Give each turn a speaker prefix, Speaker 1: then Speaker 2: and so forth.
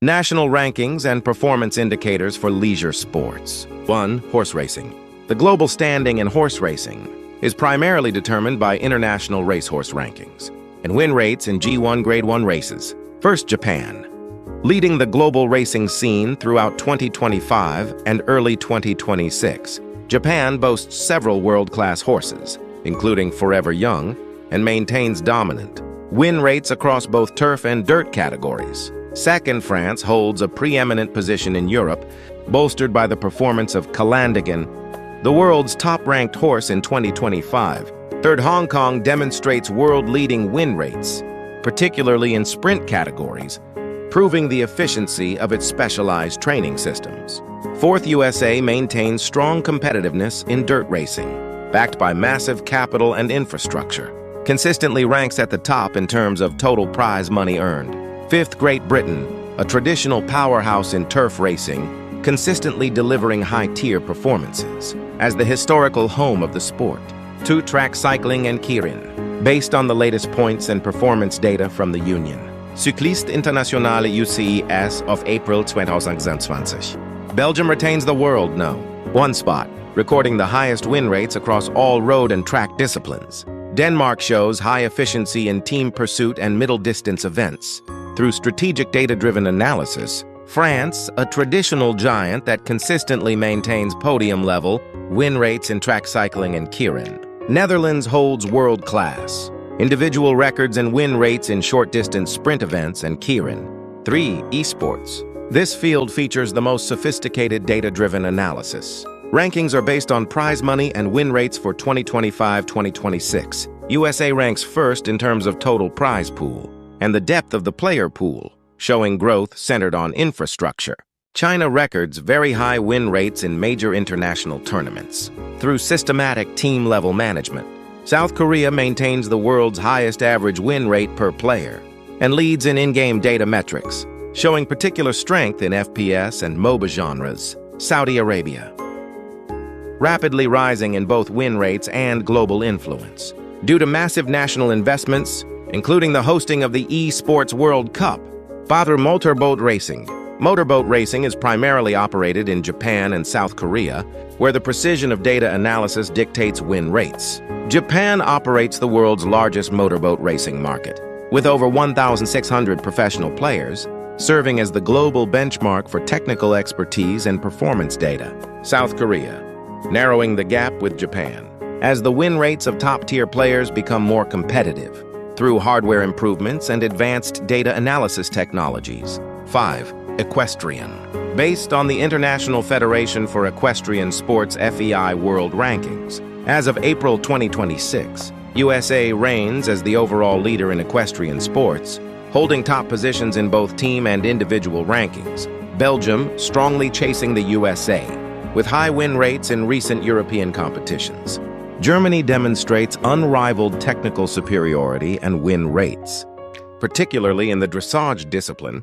Speaker 1: National rankings and performance indicators for leisure sports. 1. Horse racing. The global standing in horse racing is primarily determined by international racehorse rankings and win rates in G1 Grade 1 races. First, Japan. Leading the global racing scene throughout 2025 and early 2026, Japan boasts several world-class horses, including Forever Young, and maintains dominant win rates across both turf and dirt categories. Second, France holds a preeminent position in Europe, bolstered by the performance of Calandigan, the world's top-ranked horse in 2025. Third, Hong Kong demonstrates world-leading win rates, particularly in sprint categories, proving the efficiency of its specialized training systems. Fourth, USA maintains strong competitiveness in dirt racing, backed by massive capital and infrastructure, consistently ranks at the top in terms of total prize money earned. Fifth, Great Britain, a traditional powerhouse in turf racing, consistently delivering high-tier performances, as the historical home of the sport. 2. Track cycling and Kirin. Based on the latest points and performance data from the Union Cycliste Internationale UCI of April 2020. Belgium retains the world #1 spot, recording the highest win rates across all road and track disciplines. Denmark shows high efficiency in team pursuit and middle-distance events. Through strategic data-driven analysis, France, a traditional giant that consistently maintains podium-level win rates in track cycling and Kirin. Netherlands holds world-class individual records and win rates in short-distance sprint events and Kirin. 3. Esports. This field features the most sophisticated data-driven analysis. Rankings are based on prize money and win rates for 2025-2026. USA ranks first in terms of total prize pool and the depth of the player pool, showing growth centered on infrastructure. China records very high win rates in major international tournaments through systematic team-level management. South Korea maintains the world's highest average win rate per player and leads in in-game data metrics, showing particular strength in FPS and MOBA genres. Saudi Arabia, rapidly rising in both win rates and global influence. Due to massive national investments, including the hosting of the eSports World Cup. Father, motorboat racing. Motorboat racing is primarily operated in Japan and South Korea, where the precision of data analysis dictates win rates. Japan operates the world's largest motorboat racing market, with over 1,600 professional players, serving as the global benchmark for technical expertise and performance data. South Korea, narrowing the gap with Japan, as the win rates of top-tier players become more competitive through hardware improvements and advanced data analysis technologies. 5. Equestrian. Based on the International Federation for Equestrian Sports FEI World Rankings, as of April 2026, USA reigns as the overall leader in equestrian sports, holding top positions in both team and individual rankings. Belgium strongly chasing the USA, with high win rates in recent European competitions. Germany demonstrates unrivaled technical superiority and win rates, particularly in the dressage discipline,